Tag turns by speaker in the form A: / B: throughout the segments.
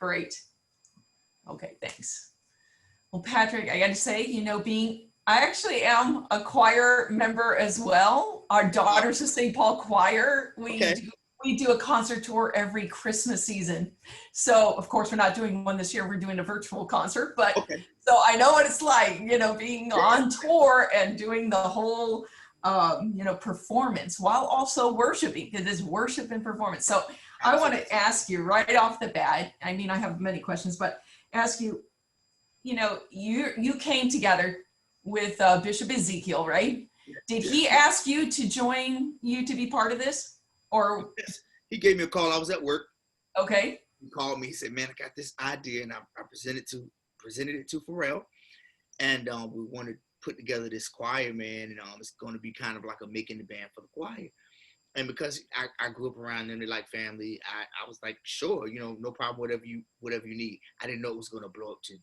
A: Great. Okay, thanks. Well, Patrick, I got to say, I actually am a choir member as well. Our Daughters of St. Paul Choir. We do a concert tour every Christmas season. So, of course, we're not doing one this year. We're doing a virtual concert. But so I know what it's like, being on tour and doing the whole, performance while also worshiping, because it's worship and performance. So I want to ask you right off the bat, I mean, I have many questions, but ask you, you came together with Bishop Ezekiel, right? Did he ask you to join you to be part of this? Or
B: he gave me a call. I was at work.
A: Okay.
B: He called me. He said, "Man, I got this idea," and I presented it to Pharrell, and we want to put together this choir, man, and it's going to be kind of like a making the band for the choir. And because I grew up around them, they like family, I was like, sure, no problem, whatever you need. I didn't know it was going to blow up to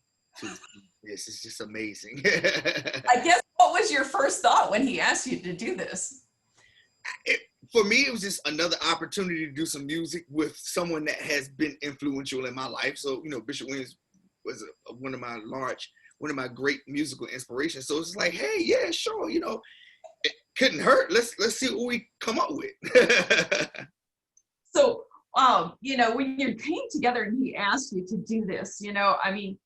B: this. It's just amazing.
A: I guess, what was your first thought when he asked you to do this?
B: For me, it was just another opportunity to do some music with someone that has been influential in my life. So, Bishop Williams was one of my great musical inspirations. So it's like, hey, yeah, sure, it couldn't hurt. Let's see what we come up with.
A: So, when you came together and he asked you to do this, I mean,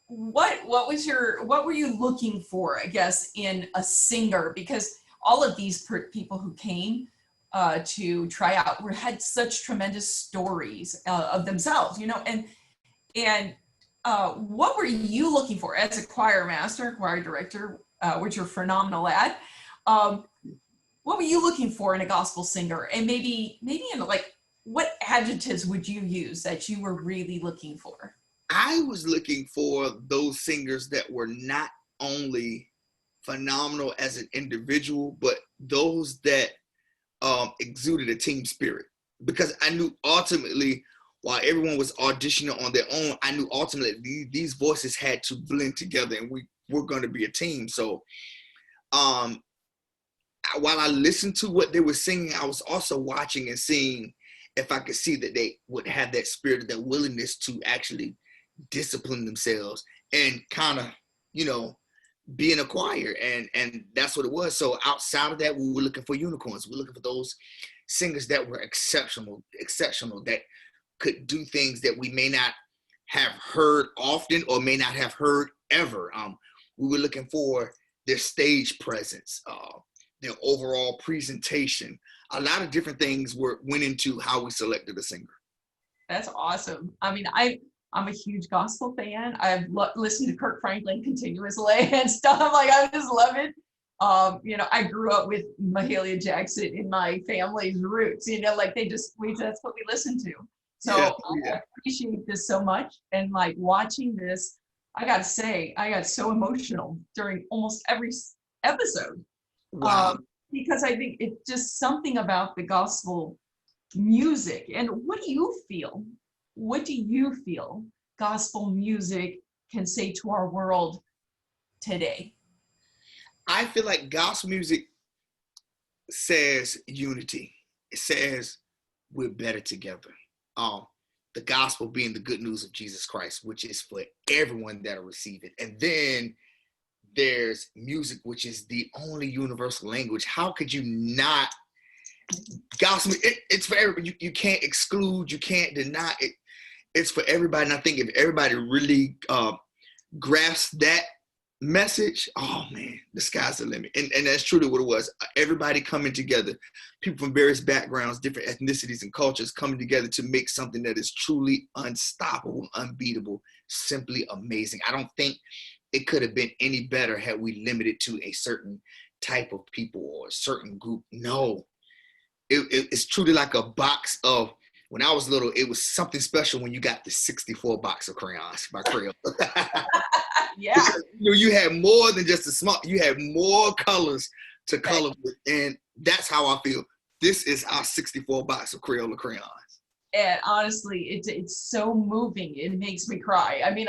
A: what were you looking for, I guess, in a singer? Because all of these people who came to try out had such tremendous stories of themselves, and what were you looking for as a choir master, choir director, which you're phenomenal at? What were you looking for in a gospel singer? And maybe in what adjectives would you use that you were really looking for?
B: I was looking for those singers that were not only phenomenal as an individual, but those that exuded a team spirit. Because I knew ultimately, while everyone was auditioning on their own, I knew ultimately these voices had to blend together, and we were going to be a team. So while I listened to what they were singing, I was also watching and seeing if I could see that they would have that spirit, that willingness to actually discipline themselves and kind of, be in a choir. And that's what it was. So outside of that, we were looking for unicorns. We're looking for those singers that were exceptional, that could do things that we may not have heard often or may not have heard ever. We were looking for their stage presence, their overall presentation. A lot of different things went into how we selected a singer.
A: That's awesome. I mean, I'm a huge gospel fan. I've listened to Kirk Franklin continuously and stuff. I just love it. I grew up with Mahalia Jackson in my family's roots. That's what we listen to. So I appreciate this so much. And watching this, I got to say, I got so emotional during almost every episode.
B: Wow.
A: Because I think it's just something about the gospel music. And what do you feel? What do you feel gospel music can say to our world today?
B: I feel like gospel music says unity. It says we're better together. The gospel being the good news of Jesus Christ, which is for everyone that'll receive it. And then there's music, which is the only universal language. How could you not? Gospel, it's for everybody. You can't exclude, you can't deny it. It's for everybody. And I think if everybody really grasps that message, oh man, the sky's the limit. And that's truly what it was. Everybody coming together, people from various backgrounds, different ethnicities and cultures coming together to make something that is truly unstoppable, unbeatable, simply amazing. I don't think it could have been any better had we limited to a certain type of people or a certain group. No, it's truly like a box of, when I was little, it was something special when you got the 64 box of crayons by Crayola.
A: Yeah.
B: Because, you had more than just a small, you had more colors to color with. And that's how I feel. This is our 64 box of Crayola crayons.
A: And honestly, it's so moving. It makes me cry. I mean,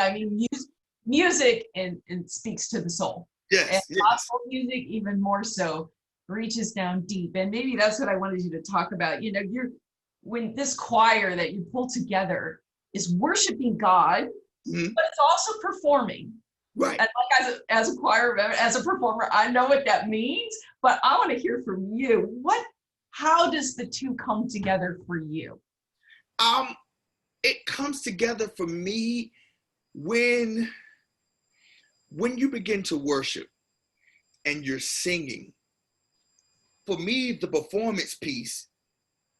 A: music and speaks to the soul.
B: Yes.
A: And gospel music, even more so, reaches down deep. And maybe that's what I wanted you to talk about. When this choir that you pull together, is worshiping God, but it's also performing.
B: Right.
A: And like as a choir member, as a performer, I know what that means, but I want to hear from you. How does the two come together for you?
B: It comes together for me when you begin to worship and you're singing. For me, the performance piece,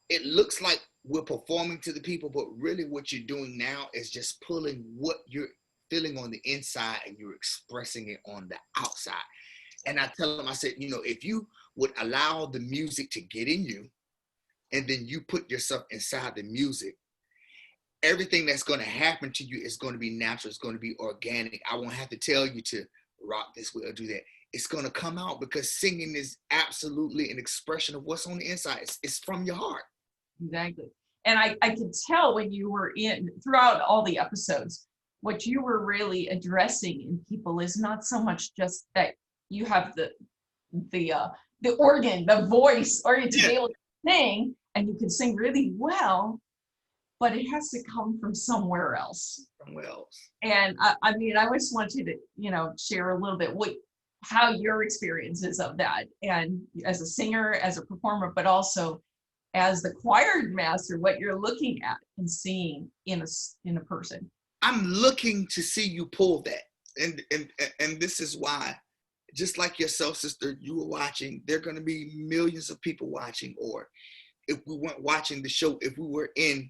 B: it looks like we're performing to the people, but really what you're doing now is just pulling what you're feeling on the inside and you're expressing it on the outside. And I tell them, I said, if you would allow the music to get in you, and then you put yourself inside the music, everything that's going to happen to you is going to be natural. It's going to be organic. I won't have to tell you to rock this way or do that. It's going to come out because singing is absolutely an expression of what's on the inside. It's from your heart.
A: Exactly. And I could tell when you were throughout all the episodes, what you were really addressing in people is not so much just that you have the organ, the voice, or to be able to sing, and you can sing really well, but it has to come from somewhere else.
B: Somewhere else.
A: And I just want you to, share a little bit how your experience is of that, and as a singer, as a performer, but also as the choir master, what you're looking at and seeing in a person.
B: I'm looking to see you pull that, and this is why, just like yourself, sister, you were watching. There are going to be millions of people watching, or if we weren't watching the show, if we were in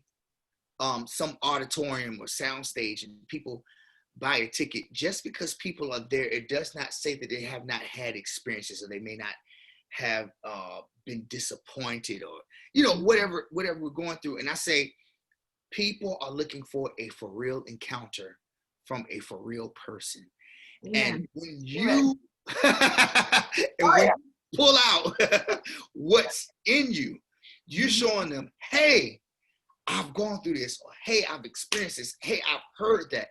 B: some auditorium or soundstage and people buy a ticket, just because people are there, it does not say that they have not had experiences or they may not have been disappointed or whatever we're going through. And I say people are looking for a for real encounter from a for real person. And when you when you pull out what's in you, you're showing them, hey, I've gone through this, or hey, I've experienced this, hey, I've heard that,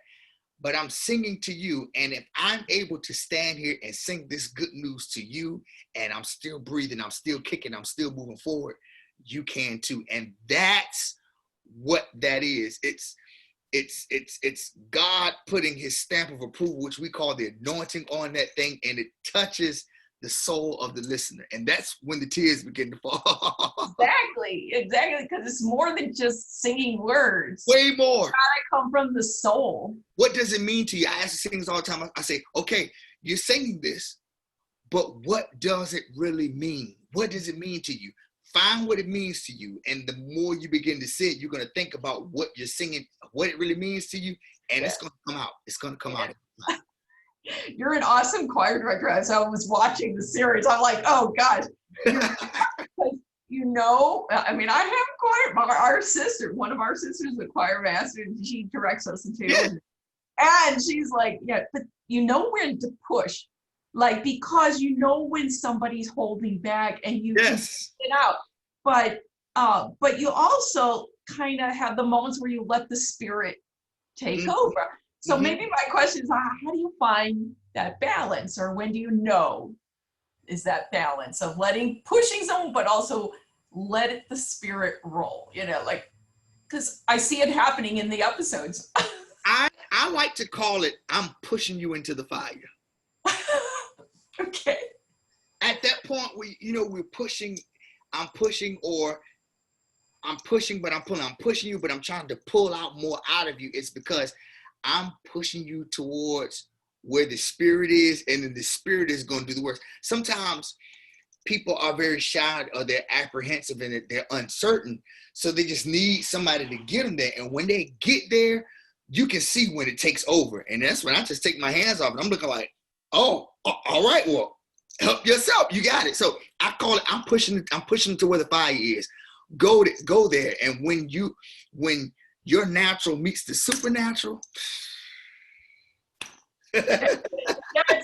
B: but I'm singing to you. And if I'm able to stand here and sing this good news to you, and I'm still breathing, I'm still kicking, I'm still moving forward, you can too. And that's what that is. It's God putting his stamp of approval, which we call the anointing on that thing, and it touches the soul of the listener. And that's when the tears begin to fall.
A: Exactly, because it's more than just singing words.
B: Way more.
A: It's gotta come from the soul.
B: What does it mean to you? I ask the singers all the time. I say, okay, you're singing this, but what does it really mean? What does it mean to you? Find what it means to you. And the more you begin to sing, you're going to think about what you're singing, what it really means to you, and it's going to come out. It's going to come out.
A: You're an awesome choir director. As I was watching the series, I'm like, oh gosh. I have choir. One of our sisters, a choir master, and she directs us in too. And she's like, yeah, but you know when to push, like, because you know when somebody's holding back and you can get it out. But you also kind of have the moments where you let the Spirit take over. So maybe my question is, how do you find that balance, or when do you know is that balance of pushing someone, but also let the Spirit roll, because I see it happening in the episodes.
B: I like to call it, I'm pushing you into the fire.
A: Okay.
B: At that point, we're pushing, I'm pushing, or I'm pushing, but I'm pulling. I'm pushing you, but I'm trying to pull out more out of you. It's because I'm pushing you towards where the Spirit is, and then the Spirit is going to do the work. Sometimes people are very shy, or they're apprehensive, and they're uncertain, so they just need somebody to get them there. And when they get there, you can see when it takes over. And that's when I just take my hands off, and I'm looking like, oh, all right, well, help yourself. You got it. So I call it, I'm pushing to where the fire is. Go there. And when your natural meets the supernatural.
A: That's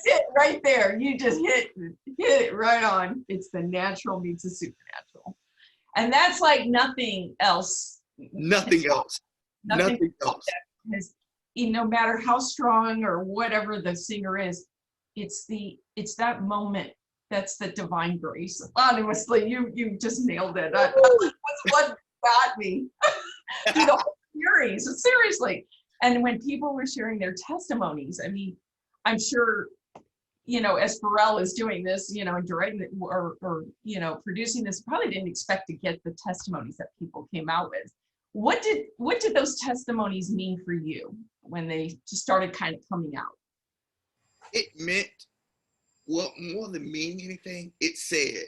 A: it right there. You just hit it right on. It's the natural meets the supernatural. And that's like nothing else.
B: Nothing else.
A: Because no matter how strong or whatever the singer is, it's that moment that's the divine grace. Honestly, you just nailed it. That's what got me through the whole series, seriously. And when people were sharing their testimonies, I mean, I'm sure, you know, as Pharrell is doing this, you know, directing it or you know, producing this, probably didn't expect to get the testimonies that people came out with. What did those testimonies mean for you when they just started kind of coming out?
B: It meant, well, more than meaning anything, it said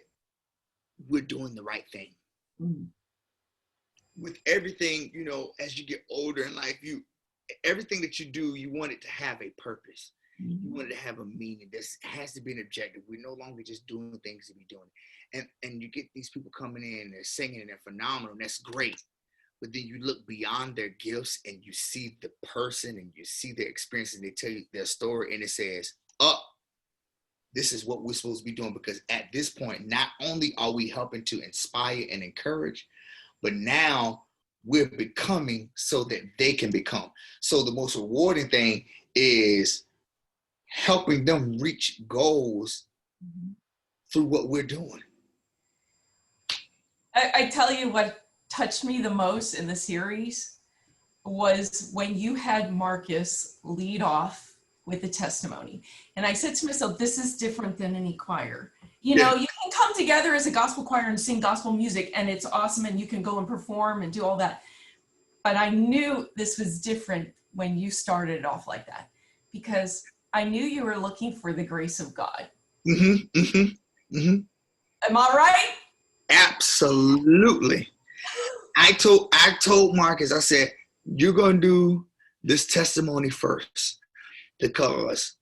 B: we're doing the right thing.
A: Mm-hmm.
B: With everything, you know, as you get older in life, everything that you do, you want it to have a purpose. Mm-hmm. You want it to have a meaning. This has to be an objective. We're no longer just doing things to be doing. And you get these people coming in, they're singing, and they're phenomenal, and that's great. But then you look beyond their gifts and you see the person and you see their experience, and they tell you their story, and it says, this is what we're supposed to be doing. Because at this point, not only are we helping to inspire and encourage, but now we're becoming so that they can become. So the most rewarding thing is helping them reach goals through what we're doing.
A: I tell you what touched me the most in the series was when you had Marcus lead off with the testimony. And I said to myself, this is different than any choir. You know, you can come together as a gospel choir and sing gospel music, and it's awesome, and you can go and perform and do all that. But I knew this was different when you started it off like that, because I knew you were looking for the grace of God. Mm-hmm, mm-hmm, mm-hmm. Am I right?
B: Absolutely. I told Marcus, I said, you're going to do this testimony first, because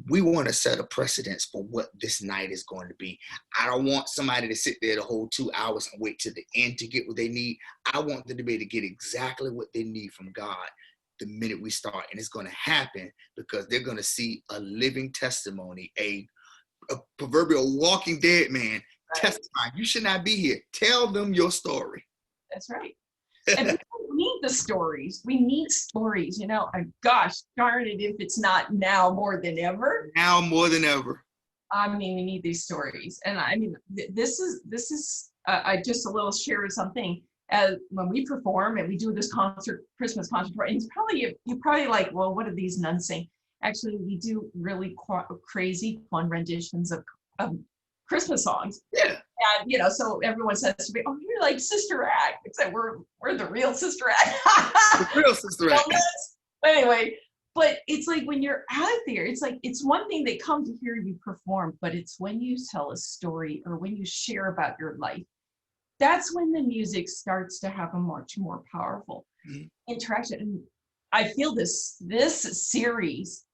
B: we want to set a precedence for what this night is going to be. I don't want somebody to sit there the whole 2 hours and wait to the end to get what they need. I want them to be able to get exactly what they need from God the minute we start. And it's going to happen because they're going to see a living testimony, a proverbial walking dead man testifying. You should not be here. Tell them your story.
A: That's right. And people need the stories. We need stories, you know. Gosh darn it, if it's not now more than ever.
B: Now more than ever.
A: I mean, we need these stories. And I mean, this is I just a little share of something. When we perform and we do this concert, Christmas concert, and it's probably, you're probably like, well, what are these nuns saying? Actually, we do really crazy, fun renditions of Christmas songs.
B: Yeah.
A: And, you know, so everyone says to me, oh, you're like Sister Act, except we're the real Sister Act.
B: The real Sister Act.
A: Anyway, but it's like when you're out there, it's like, it's one thing they come to hear you perform, but it's when you tell a story or when you share about your life, that's when the music starts to have a much more powerful interaction. And I feel this series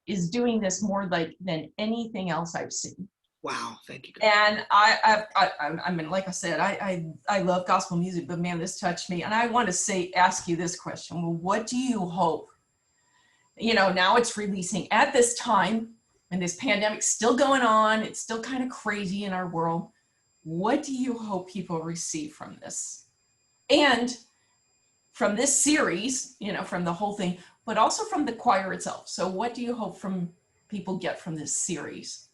A: is doing this more like than anything else I've seen.
B: Wow, thank you.
A: And I mean, like I said, I love gospel music, but man, this touched me. And I want to ask you this question. Well, what do you hope? You know, now it's releasing at this time, and this pandemic's still going on. It's still kind of crazy in our world. What do you hope people receive from this? And from this series, you know, from the whole thing, but also from the choir itself. So what do you hope people get from this series?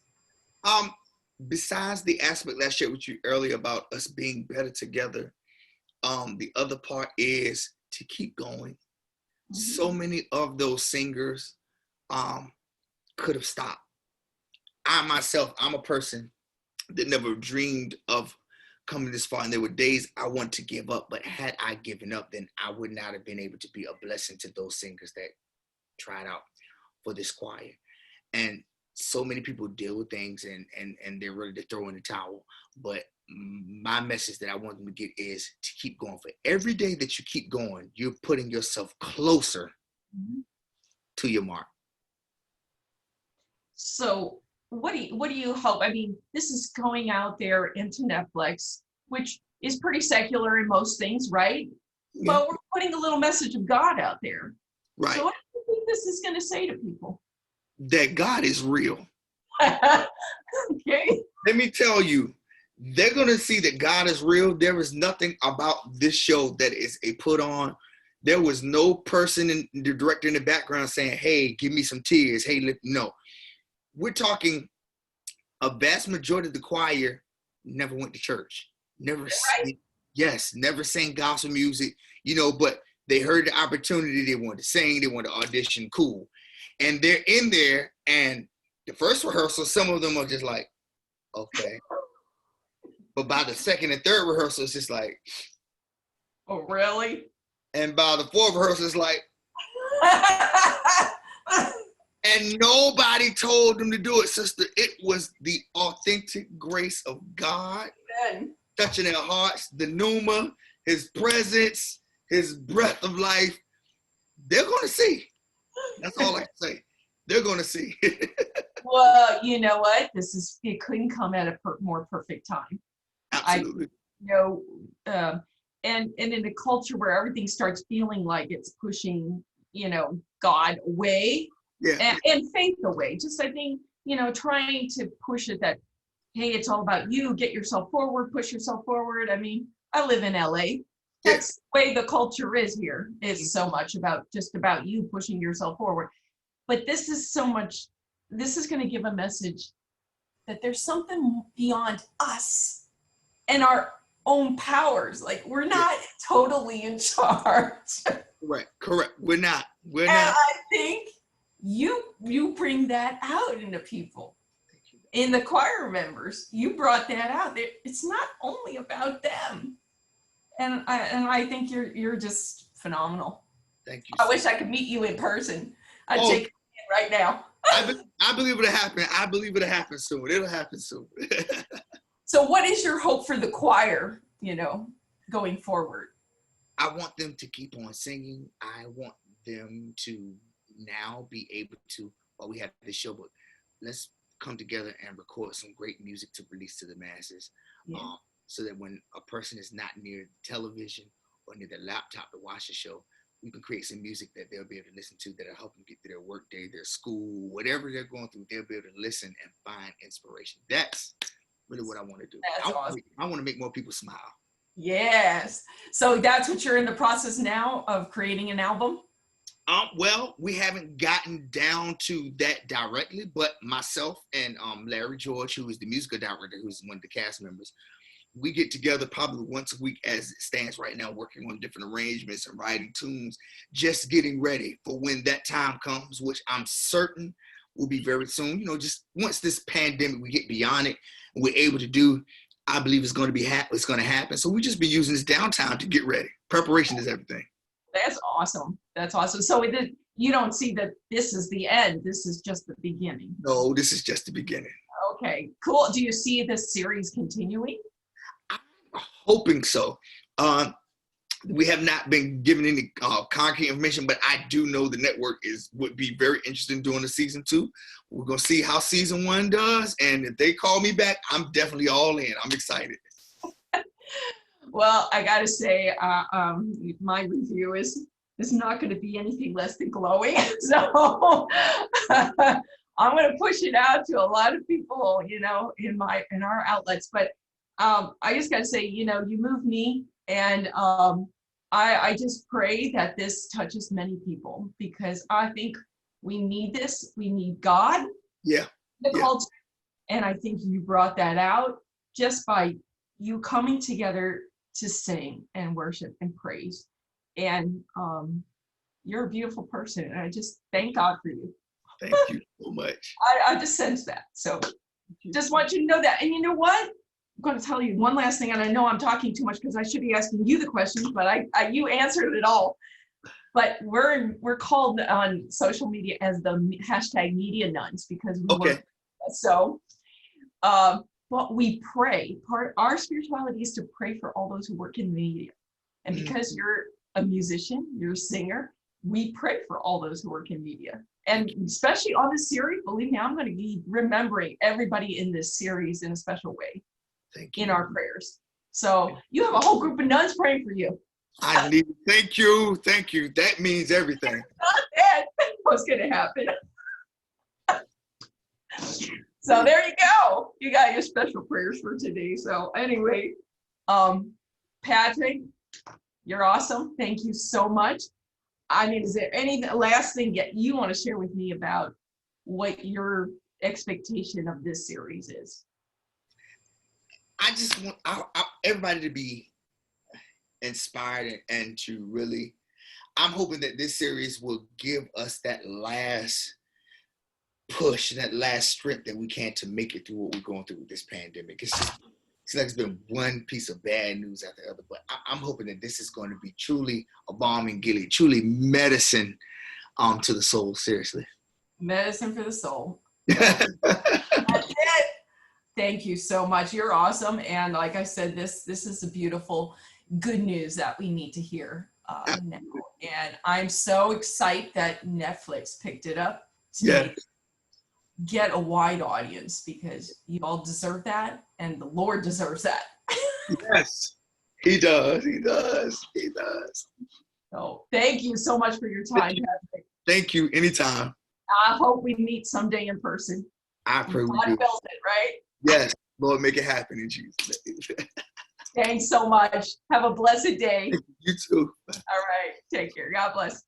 B: Besides the aspect that I shared with you earlier about us being better together, the other part is to keep going. Mm-hmm. So many of those singers could have stopped. I'm a person that never dreamed of coming this far, and there were days I wanted to give up, but had I given up, then I would not have been able to be a blessing to those singers that tried out for this choir. And so many people deal with things and they're ready to throw in the towel. But my message that I want them to get is to keep going. For every day that you keep going, you're putting yourself closer to your mark.
A: So what do you hope? I mean, this is going out there into Netflix, which is pretty secular in most things, right? Yeah. But we're putting a little message of God out there.
B: Right.
A: So what do you think this is going to say to people?
B: That God is real.
A: Okay.
B: Let me tell you, they're going to see that God is real. There is nothing about this show that is a put on. There was no person in the director in the background saying, hey, give me some tears. Hey, no. We're talking a vast majority of the choir never went to church. Never sang gospel music, you know, but They heard the opportunity. They wanted to sing. They wanted to audition. Cool. And they're in there. And the first rehearsal, some of them are just like, okay. But by the second and third rehearsal, it's just like,
A: oh, really?
B: And by the fourth rehearsal, it's like, and nobody told them to do it, sister. It was the authentic grace of God. Amen. Touching their hearts, the pneuma, his presence, his breath of life. They're going to see. That's all I can say. They're going to see.
A: Well, you know what? It couldn't come at a more perfect time.
B: Absolutely.
A: And in a culture where everything starts feeling like it's pushing, God away, and faith away. Just, I think, trying to push it that, hey, it's all about you, get yourself forward, push yourself forward. I mean, I live in LA. That's the way the culture is here. It's so much about you pushing yourself forward. But this is going to give a message that there's something beyond us and our own powers. Like, we're not totally in charge.
B: Correct. We're not.
A: And I think you bring that out into people. In the choir members, you brought that out. It's not only about them. And I think you're just phenomenal.
B: Thank you.
A: I wish I could meet you in person. I'd take it right now.
B: I believe it'll happen. I believe it'll happen soon. It'll happen soon.
A: So what is your hope for the choir, going forward?
B: I want them to keep on singing. I want them to now be able to, while we have this show, but let's come together and record some great music to release to the masses. So that when a person is not near television or near their laptop to watch the show, we can create some music that they'll be able to listen to that'll help them get through their work day, their school, whatever they're going through, they'll be able to listen and find inspiration. That's really what I want to do.
A: Awesome.
B: I want to make more people smile.
A: Yes. So that's what you're in the process now of creating an album?
B: Well, we haven't gotten down to that directly, but myself and Larry George, who is the musical director, who's one of the cast members, we get together probably once a week as it stands right now, working on different arrangements and writing tunes, just getting ready for when that time comes, which I'm certain will be very soon. Just once this pandemic, we get beyond it, and we're able to do, I believe it's going to it's going to happen. So we just be using this downtime to get ready. Preparation is everything.
A: That's awesome. That's awesome. So you don't see that this is the end. This is just the beginning.
B: No, this is just the beginning.
A: Okay, cool. Do you see this series continuing?
B: I'm hoping so. We have not been given any concrete information, but I do know the network would be very interested in doing a season 2. We're going to see how season 1 does. And if they call me back, I'm definitely all in. I'm excited.
A: Well, I got to say, my review is not going to be anything less than glowing. So I'm going to push it out to a lot of people, in our outlets. But I just got to say, you move me. And I just pray that this touches many people, because I think we need this. We need God. The culture. And I think you brought that out just by you coming together to sing and worship and praise. And you're a beautiful person. And I just thank God for you.
B: Thank you so much.
A: I just sense that. So just want you to know that. And you know what? I'm going to tell you one last thing. And I know I'm talking too much because I should be asking you the questions, but you answered it all. But we're called on social media as the #media nuns, because we work. So, but we pray. Our spirituality is to pray for all those who work in media. And because you're a musician, you're a singer, we pray for all those who work in media. And especially on this series, believe me, I'm going to be remembering everybody in this series in a special way.
B: Thank you.
A: In our prayers. So you have a whole group of nuns praying for you.
B: Thank you. That means everything.
A: That was going to happen. So there you go. You got your special prayers for today. So anyway, Patrick, you're awesome. Thank you so much. I mean, is there any last thing that you want to share with me about what your expectation of this series is?
B: I just want everybody to be inspired and to really, I'm hoping that this series will give us that last push and that last strength that we can to make it through what we're going through with this pandemic. It's like it's been one piece of bad news after the other, but I'm hoping that this is going to be truly a balm in Gilead, truly medicine to the soul. Seriously,
A: medicine for the soul. That's it. Thank you so much. You're awesome. And like I said, this is a beautiful good news that we need to hear now. And I'm so excited that Netflix picked it up to get a wide audience, because you all deserve that, and the Lord deserves that.
B: Yes, he does. He does. He does.
A: So thank you so much for your time, Patrick.
B: Thank you. Anytime.
A: I hope we meet someday in person.
B: I pray we do.
A: I felt it, right?
B: Yes, Lord, make it happen in Jesus' name.
A: Thanks so much. Have a blessed day.
B: You too.
A: All right. Take care. God bless.